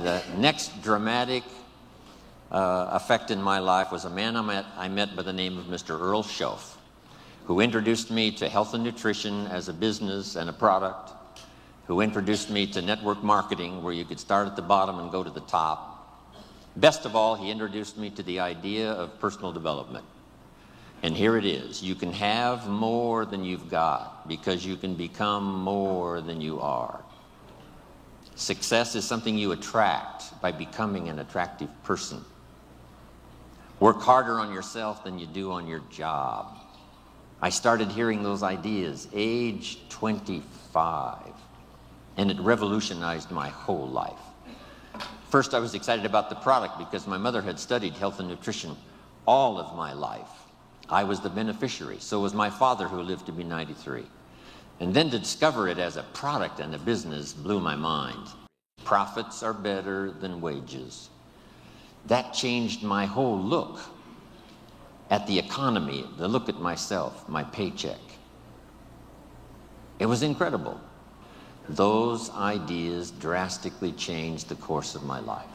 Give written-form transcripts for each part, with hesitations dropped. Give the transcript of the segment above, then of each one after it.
the next dramatic effect in my life was a man I met by the name of Mr. Earl Schoaf, who introduced me to health and nutrition as a business and a product, who introduced me to network marketing, where you could start at the bottom and go to the top. Best of all, he introduced me to the idea of personal development. And here it is. You can have more than you've got because you can become more than you are. Success is something you attract by becoming an attractive person. Work harder on yourself than you do on your job. I started hearing those ideas age 25, and it revolutionized my whole life. First, I was excited about the product because my mother had studied health and nutrition all of my life. I was the beneficiary. So was my father, who lived to be 93. And then to discover it as a product and a business blew my mind. Profits are better than wages. That changed my whole look at the economy, the look at myself, my paycheck. It was incredible. Those ideas drastically changed the course of my life.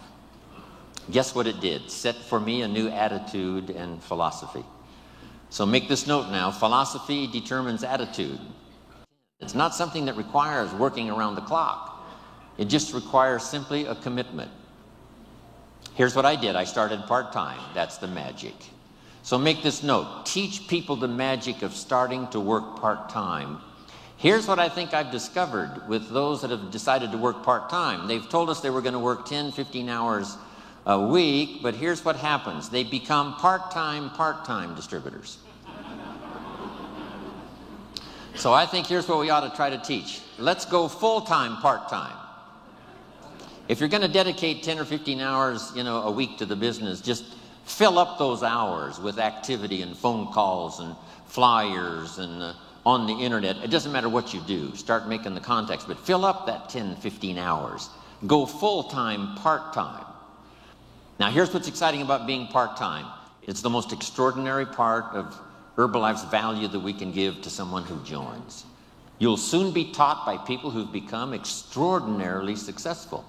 Guess what it did? Set for me a new attitude and philosophy. So make this note now. Philosophy determines attitude. It's not something that requires working around the clock. It just requires simply a commitment. Here's what I did. I started part-time. That's the magic. So make this note. Teach people the magic of starting to work part-time. Here's what I think I've discovered with those that have decided to work part-time. They've told us they were going to work 10, 15 hours a week, but here's what happens. They become part-time distributors. So I think here's what we ought to try to teach. Let's go full-time, part-time. If you're going to dedicate 10 or 15 hours, a week to the business, just fill up those hours with activity and phone calls and flyers and on the internet. It doesn't matter what you do. Start making the contacts, but fill up that 10, 15 hours. Go full-time, part-time. Now, here's what's exciting about being part-time. It's the most extraordinary part of Herbalife's value that we can give to someone who joins. You'll soon be taught by people who've become extraordinarily successful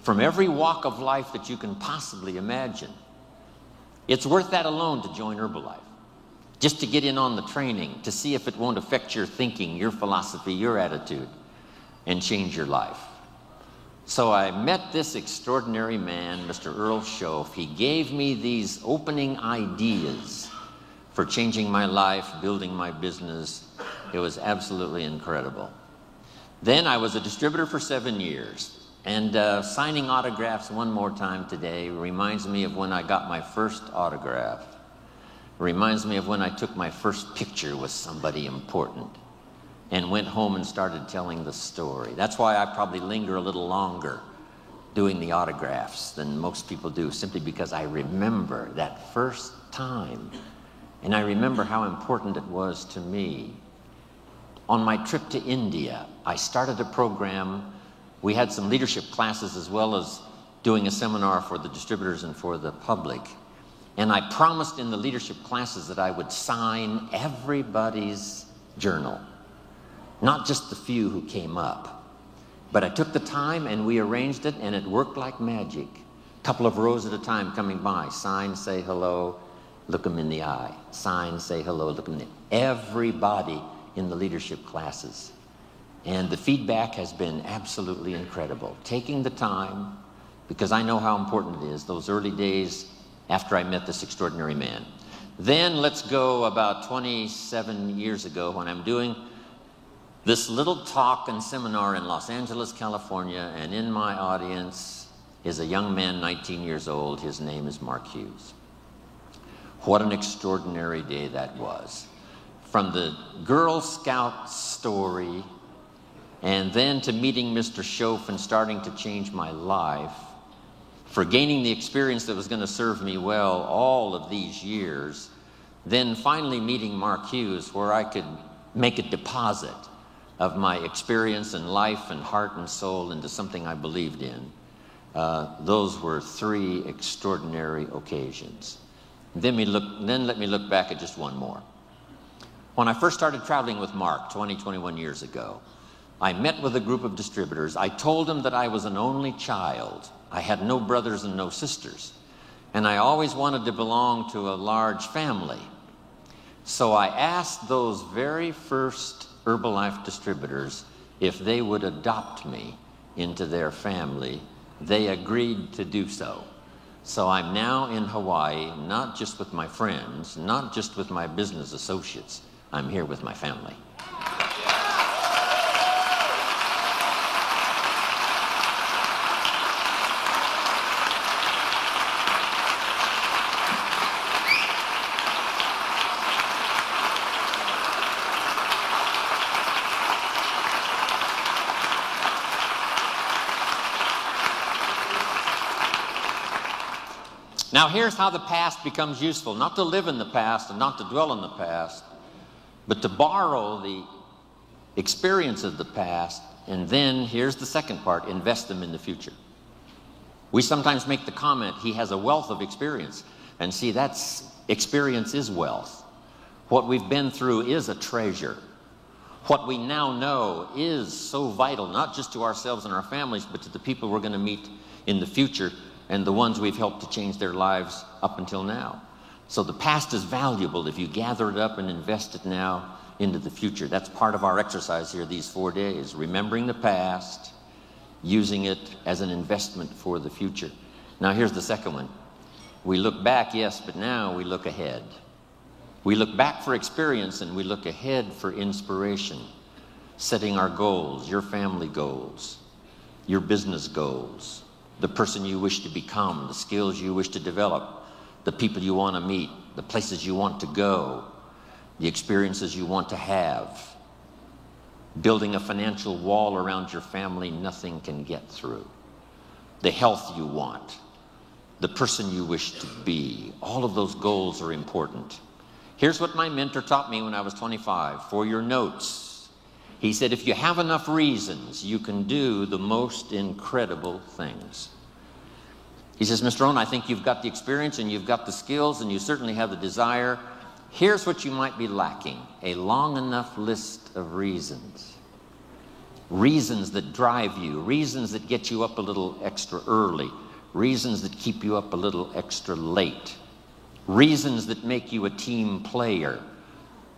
from every walk of life that you can possibly imagine. It's worth that alone to join Herbalife, just to get in on the training, to see if it won't affect your thinking, your philosophy, your attitude, and change your life. So I met this extraordinary man, Mr. Earl Schoaf. He gave me these opening ideas for changing my life, building my business. It was absolutely incredible. Then I was a distributor for 7 years. And signing autographs one more time today reminds me of when I got my first autograph. Reminds me of when I took my first picture with somebody important and went home and started telling the story. That's why I probably linger a little longer doing the autographs than most people do, simply because I remember that first time. And I remember how important it was to me. On my trip to India, I started a program. We had some leadership classes as well as doing a seminar for the distributors and for the public. And I promised in the leadership classes that I would sign everybody's journal, not just the few who came up. But I took the time and we arranged it, and it worked like magic. A couple of rows at a time coming by. Sign, say hello, look them in the eye. Sign, say hello, look them in the eye. Everybody in the leadership classes. And the feedback has been absolutely incredible. Taking the time, because I know how important it is, those early days after I met this extraordinary man. Then let's go about 27 years ago when I'm doing this little talk and seminar in Los Angeles, California, and in my audience is a young man, 19 years old. His name is Mark Hughes. What an extraordinary day that was. From the Girl Scout story, and then to meeting Mr. Schoaf and starting to change my life, for gaining the experience that was going to serve me well all of these years, then finally meeting Mark Hughes, where I could make a deposit of my experience and life and heart and soul into something I believed in. Those were 3 extraordinary occasions. Then let me look back at just one more. When I first started traveling with Mark 21 years ago, I met with a group of distributors. I told them that I was an only child I had no brothers and no sisters. And I always wanted to belong to a large family. So I asked those very first Herbalife distributors if they would adopt me into their family. They agreed to do so. So I'm now in Hawaii, not just with my friends, not just with my business associates. I'm here with my family. Now here's how the past becomes useful. Not to live in the past and not to dwell in the past, but to borrow the experience of the past, and then, here's the second part, invest them in the future. We sometimes make the comment, he has a wealth of experience. And see, experience is wealth. What we've been through is a treasure. What we now know is so vital, not just to ourselves and our families, but to the people we're going to meet in the future, and the ones we've helped to change their lives up until now. So the past is valuable if you gather it up and invest it now into the future. That's part of our exercise here these 4 days, remembering the past, using it as an investment for the future. Now here's the second one. We look back, yes, but now we look ahead. We look back for experience and we look ahead for inspiration, setting our goals, your family goals, your business goals, the person you wish to become, the skills you wish to develop, the people you want to meet, the places you want to go, the experiences you want to have, building a financial wall around your family nothing can get through, the health you want, the person you wish to be. All of those goals are important. Here's what my mentor taught me when I was 25, for your notes. He said, if you have enough reasons, you can do the most incredible things. He says, Mr. Olin, I think you've got the experience and you've got the skills and you certainly have the desire. Here's what you might be lacking, a long enough list of reasons. Reasons that drive you, reasons that get you up a little extra early, reasons that keep you up a little extra late, reasons that make you a team player,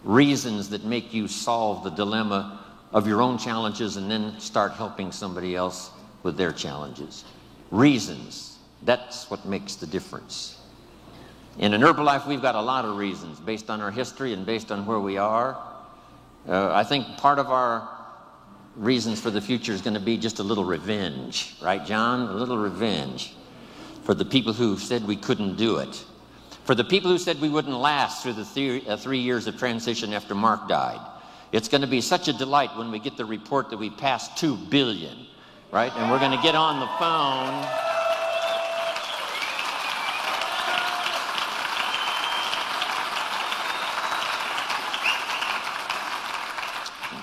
reasons that make you solve the dilemma of your own challenges and then start helping somebody else with their challenges. Reasons, that's what makes the difference. In an Herbalife, we've got a lot of reasons based on our history and based on where we are. I think part of our reasons for the future is going to be just a little revenge, right, John? A little revenge for the people who said we couldn't do it, for the people who said we wouldn't last through the 3 years of transition after Mark died. It's going to be such a delight when we get the report that we passed 2 billion, right? And we're going to get on the phone.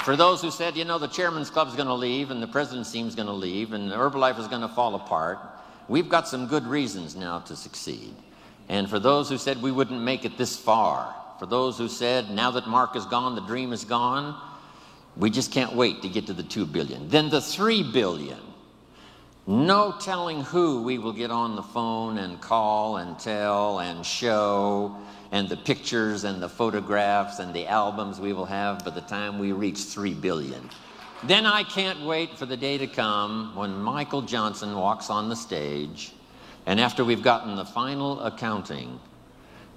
For those who said, you know, the chairman's club's going to leave and the president's team's going to leave and Herbalife is going to fall apart, we've got some good reasons now to succeed. And for those who said we wouldn't make it this far, for those who said, now that Mark is gone, the dream is gone, we just can't wait to get to the 2 billion. Then the 3 billion. No telling who we will get on the phone and call and tell and show, and the pictures and the photographs and the albums we will have by the time we reach 3 billion. Then I can't wait for the day to come when Michael Johnson walks on the stage, and after we've gotten the final accounting,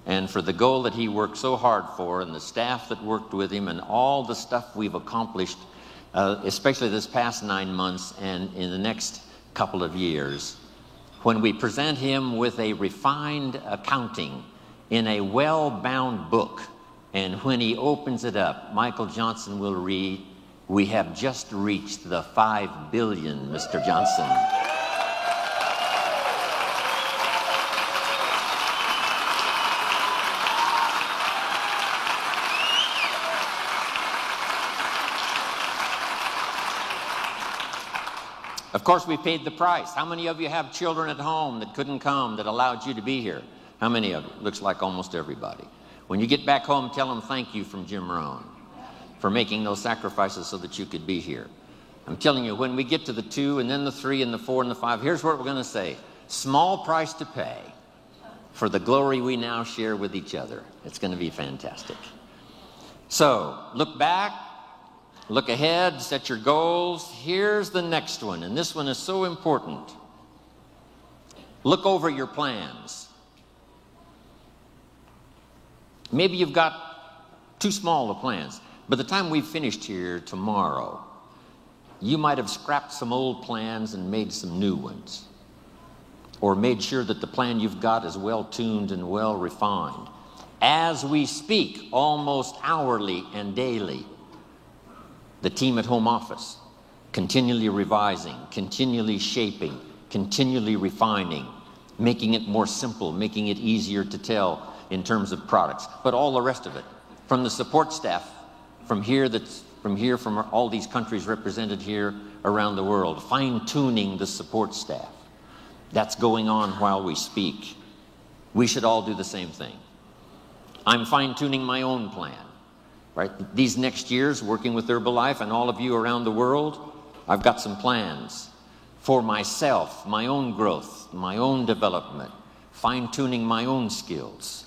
and for the goal that he worked so hard for, and the staff that worked with him, and all the stuff we've accomplished, especially this past 9 months and in the next couple of years, when we present him with a refined accounting in a well-bound book, and when he opens it up, Michael Johnson will read, "We have just reached the 5 billion, Mr. Johnson." Of course, we paid the price. How many of you have children at home that couldn't come, that allowed you to be here? How many of you? Looks like almost everybody. When you get back home, tell them thank you from Jim Rohn for making those sacrifices so that you could be here. I'm telling you, when we get to the 2 and then the 3 and the 4 and the 5, here's what we're going to say. Small price to pay for the glory we now share with each other. It's going to be fantastic. So, look back, look ahead, set your goals. Here's the next one, and this one is so important. Look over your plans. Maybe you've got too small of plans. By the time we've finished here tomorrow, you might have scrapped some old plans and made some new ones, or made sure that the plan you've got is well tuned and well refined. As we speak, almost hourly and daily, the team at home office, continually revising, continually shaping, continually refining, making it more simple, making it easier to tell in terms of products, but all the rest of it, from the support staff, from all these countries represented here around the world, fine-tuning the support staff. That's going on while we speak. We should all do the same thing. I'm fine-tuning my own plan, right? These next years, working with Herbalife and all of you around the world, I've got some plans for myself, my own growth, my own development, fine-tuning my own skills.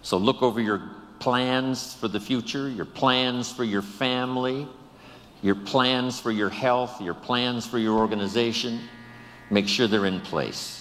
So look over your plans for the future, your plans for your family, your plans for your health, your plans for your organization. Make sure they're in place.